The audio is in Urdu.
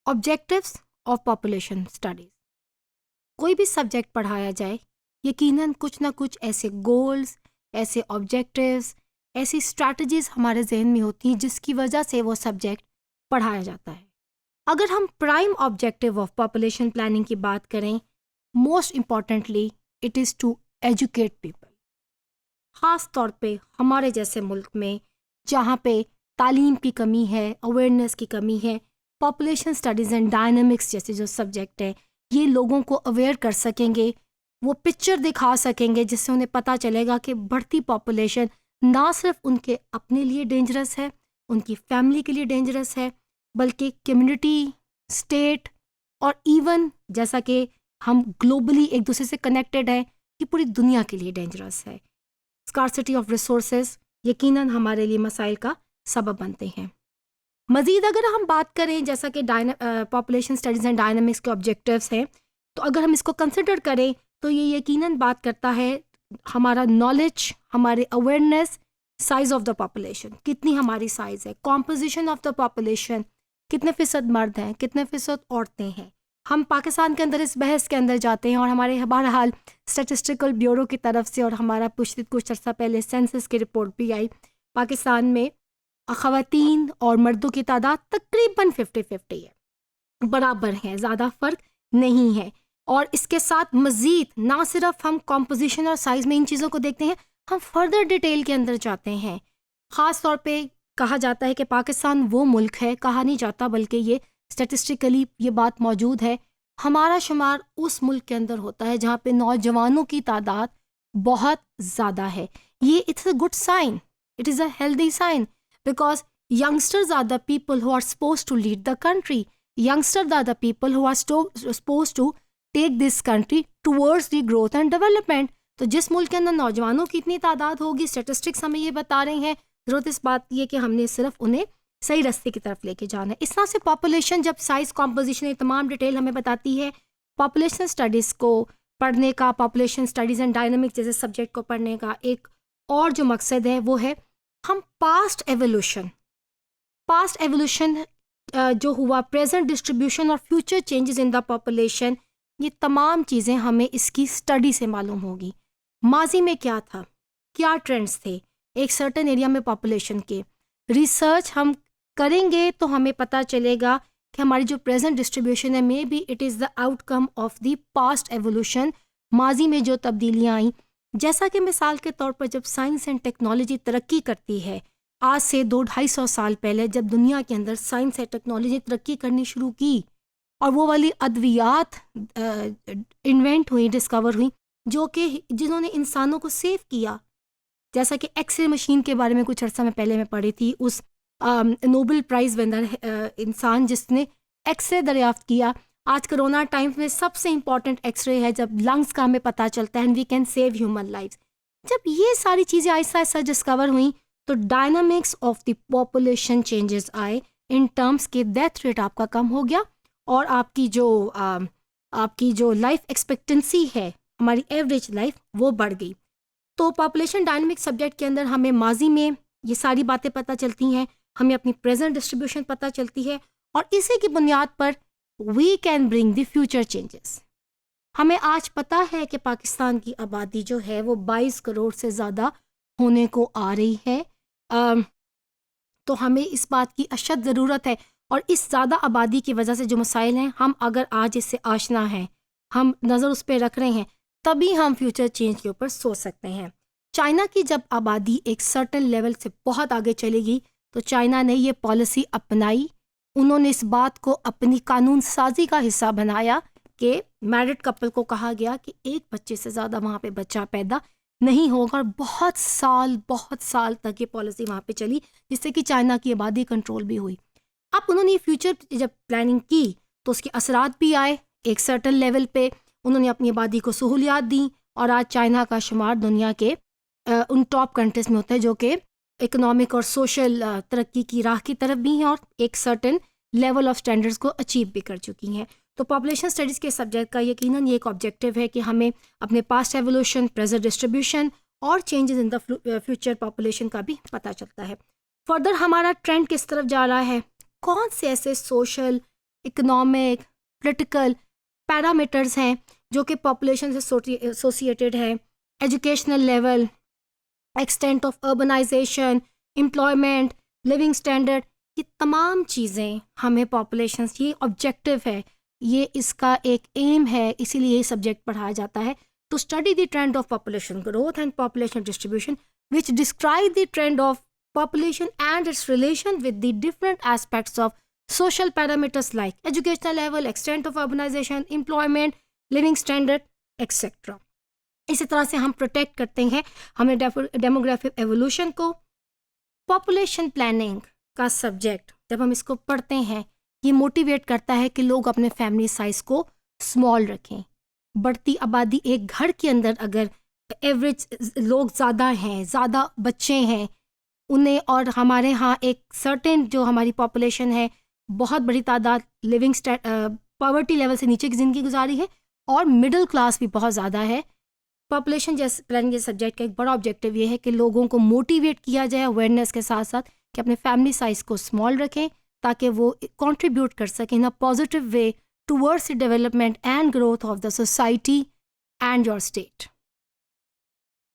Objectives of population studies. کوئی بھی سبجیکٹ پڑھایا جائے یقیناً کچھ نہ کچھ ایسے گولز، ایسے آبجیکٹیوز، ایسی اسٹریٹجیز ہمارے ذہن میں ہوتی ہیں جس کی وجہ سے وہ سبجیکٹ پڑھایا جاتا ہے. اگر ہم prime objective of population planning کی بات کریں، most importantly it is to educate people. خاص طور پہ ہمارے جیسے ملک میں جہاں پہ تعلیم کی کمی ہے، اویئرنیس کی کمی ہے، پاپولیشن اسٹڈیز اینڈ ڈائنامکس جیسے جو سبجیکٹ ہیں یہ لوگوں کو اویئر کر سکیں گے، وہ پکچر دکھا سکیں گے جس سے انہیں پتہ چلے گا کہ بڑھتی پاپولیشن نہ صرف ان کے اپنے لیے ڈینجرس ہے، ان کی فیملی کے لیے ڈینجرس ہے، بلکہ کمیونٹی، اسٹیٹ اور ایون جیسا کہ ہم گلوبلی ایک دوسرے سے کنیکٹڈ ہیں، یہ پوری دنیا کے لیے ڈینجرس ہے. اسکارسٹی آف ریسورسز یقیناً ہمارے لیے مسائل کا سبب بنتے ہیں. مزید اگر ہم بات کریں جیسا کہ پاپولیشن اسٹڈیز اینڈ ڈائنامکس کے آبجیکٹیوز ہیں، تو اگر ہم اس کو کنسیڈر کریں تو یہ یقیناً بات کرتا ہے ہمارا نالج، ہمارے awareness, size of the population, کتنی ہماری سائز ہے، کمپوزیشن آف دا پاپولیشن، کتنے فیصد مرد ہیں، کتنے فیصد عورتیں ہیں. ہم پاکستان کے اندر اس بحث کے اندر جاتے ہیں اور ہمارے بہرحال اسٹیٹسٹیکل بیورو کی طرف سے اور ہمارا کچھ عرصہ پہلے سینسس کی رپورٹ بھی آئی، پاکستان میں خواتین اور مردوں کی تعداد تقریباً 50-50 ہے، برابر ہیں، زیادہ فرق نہیں ہے. اور اس کے ساتھ مزید نہ صرف ہم کمپوزیشن اور سائز میں ان چیزوں کو دیکھتے ہیں، ہم فردر ڈیٹیل کے اندر جاتے ہیں. خاص طور پہ کہا جاتا ہے کہ پاکستان وہ ملک ہے، کہا نہیں جاتا بلکہ یہ اسٹیٹسٹیکلی یہ بات موجود ہے، ہمارا شمار اس ملک کے اندر ہوتا ہے جہاں پہ نوجوانوں کی تعداد بہت زیادہ ہے. یہ it's a good sign, it is a healthy sign, because youngsters are the people who are supposed to lead the country. Youngsters are the people who are supposed to take this country towards the growth and development. تو جس ملک کے اندر نوجوانوں کی اتنی تعداد ہوگی، اسٹیٹسٹکس ہمیں یہ بتا رہے ہیں، ضرورت اس بات یہ کہ ہم نے صرف انہیں صحیح راستے کی طرف لے کے جانا ہے. اس طرح سے پاپولیشن جب سائز، کمپوزیشن، یہ تمام ڈیٹیل ہمیں بتاتی ہے، پاپولیشن اسٹڈیز کو پڑھنے کا، پاپولیشن اسٹڈیز اینڈ ڈائنامکس جیسے سبجیکٹ کو پڑھنے کا ایک اور جو مقصد ہے وہ ہے ہم پاسٹ ایوولوشن جو ہوا، پریزنٹ ڈسٹریبیوشن اور future changes in the population, یہ تمام چیزیں ہمیں اس کی اسٹڈی سے معلوم ہوگی. ماضی میں کیا تھا، کیا ٹرینڈز تھے ایک سرٹن ایریا میں پاپولیشن کے، ریسرچ ہم کریں گے تو ہمیں پتہ چلے گا کہ ہماری جو پریزنٹ ڈسٹریبیوشن ہے maybe it is the outcome of the past evolution. ماضی میں جو تبدیلیاں آئیں، جیسا کہ مثال کے طور پر جب سائنس اینڈ ٹیکنالوجی ترقی کرتی ہے، آج سے 200-250 سال پہلے جب دنیا کے اندر سائنس اینڈ ٹیکنالوجی ترقی کرنی شروع کی اور وہ والی ادویات انوینٹ ہوئیں، ڈسکور ہوئیں، جو کہ جنہوں نے انسانوں کو سیو کیا، جیسا کہ ایکس رے مشین کے بارے میں کچھ عرصہ میں پہلے میں پڑھی تھی، اس نوبل پرائز ونر انسان جس نے ایکس رے دریافت کیا. آج کرونا ٹائمز میں سب سے امپورٹنٹ ایکس رے ہے جب لنگس کا ہمیں پتہ چلتا ہے، and we can save human life. جب یہ ساری چیزیں آہستہ آہستہ ڈسکور ہوئیں تو dynamics of the population changes آئے ان ٹرمز کے ڈیتھ ریٹ آپ کا کم ہو گیا اور آپ کی جو لائف ایکسپیکٹنسی ہے، ہماری ایوریج لائف، وہ بڑھ گئی. تو پاپولیشن ڈائنامکس سبجیکٹ کے اندر ہمیں ماضی میں یہ ساری باتیں پتہ چلتی ہیں، ہمیں اپنی پریزنٹ ڈسٹریبیوشن پتہ چلتی ہے، اور اسی کی بنیاد پر we can bring the future changes. ہمیں آج پتہ ہے کہ پاکستان کی آبادی جو ہے وہ 22 کروڑ سے زیادہ ہونے کو آ رہی ہے، تو ہمیں اس بات کی اشد ضرورت ہے، اور اس زیادہ آبادی کی وجہ سے جو مسائل ہیں، ہم اگر آج اس سے آشنا ہیں، ہم نظر اس پہ رکھ رہے ہیں، تبھی ہم فیوچر چینج کے اوپر سوچ سکتے ہیں. چائنا کی جب آبادی ایک سرٹن لیول سے بہت آگے چلے گی تو چائنا نے یہ پالیسی اپنائی، انہوں نے اس بات کو اپنی قانون سازی کا حصہ بنایا کہ میرڈ کپل کو کہا گیا کہ ایک بچے سے زیادہ وہاں پہ بچہ پیدا نہیں ہوگا، اور بہت سال تک یہ پالیسی وہاں پہ چلی، جس سے کہ چائنا کی آبادی کنٹرول بھی ہوئی. اب انہوں نے فیوچر جب پلاننگ کی تو اس کے اثرات بھی آئے ایک سرٹن لیول پہ، انہوں نے اپنی آبادی کو سہولیات دیں، اور آج چائنا کا شمار دنیا کے ان ٹاپ کنٹریز میں ہوتا ہے جو کہ اکنامک اور سوشل ترقی کی راہ کی طرف بھی ہیں اور ایک سرٹن لیول آف سٹینڈرڈز کو اچیو بھی کر چکی ہیں. تو پاپولیشن اسٹڈیز کے سبجیکٹ کا یقیناً یہ ایک آبجیکٹیو ہے کہ ہمیں اپنے پاسٹ ایوولوشن، پریزنٹ ڈسٹریبیوشن اور changes in the future population کا بھی پتہ چلتا ہے. فردر ہمارا ٹرینڈ کس طرف جا رہا ہے، کون سے ایسے سوشل اکنامک، پولیٹیکل پیرامیٹرز ہیں جو کہ پاپولیشن سے ایسوسیٹیڈ ہے، educational level, extent of urbanisation, employment, living standard, یہ تمام چیزیں ہمیں پاپولیشنس، یہ آبجیکٹو ہے، یہ اس کا ایک ایم ہے، اسی لیے یہ سبجیکٹ پڑھایا جاتا ہے. To study the trend of population growth and population distribution which describe the trend of population and its relation with the different aspects of social parameters like educational level, extent of urbanization, employment, living standard, etc. اسی طرح سے ہم پروٹیکٹ کرتے ہیں ہمیں ڈیموگرافک ایوولوشن کو. پاپولیشن پلاننگ کا سبجیکٹ جب ہم اس کو پڑھتے ہیں یہ موٹیویٹ کرتا ہے کہ لوگ اپنے فیملی سائز کو اسمال رکھیں. بڑھتی آبادی ایک گھر کے اندر اگر ایوریج لوگ زیادہ ہیں، زیادہ بچے ہیں انہیں، اور ہمارے ہاں ایک سرٹن جو ہماری پاپولیشن ہے بہت بڑی تعداد لیونگ پاورٹی لیول سے نیچے کی زندگی گزاری ہے اور مڈل کلاس بھی بہت زیادہ ہے. پاپولیشن جیسے پلاننگ سبجیکٹ کا ایک بڑا آبجیکٹیو یہ ہے کہ لوگوں کو موٹیویٹ کیا جائے اویئرنیس کے ساتھ ساتھ کہ اپنے فیملی سائز کو اسمال رکھیں تاکہ وہ کنٹریبیوٹ کر سکیں in a positive way towards the development and growth of the society and your state.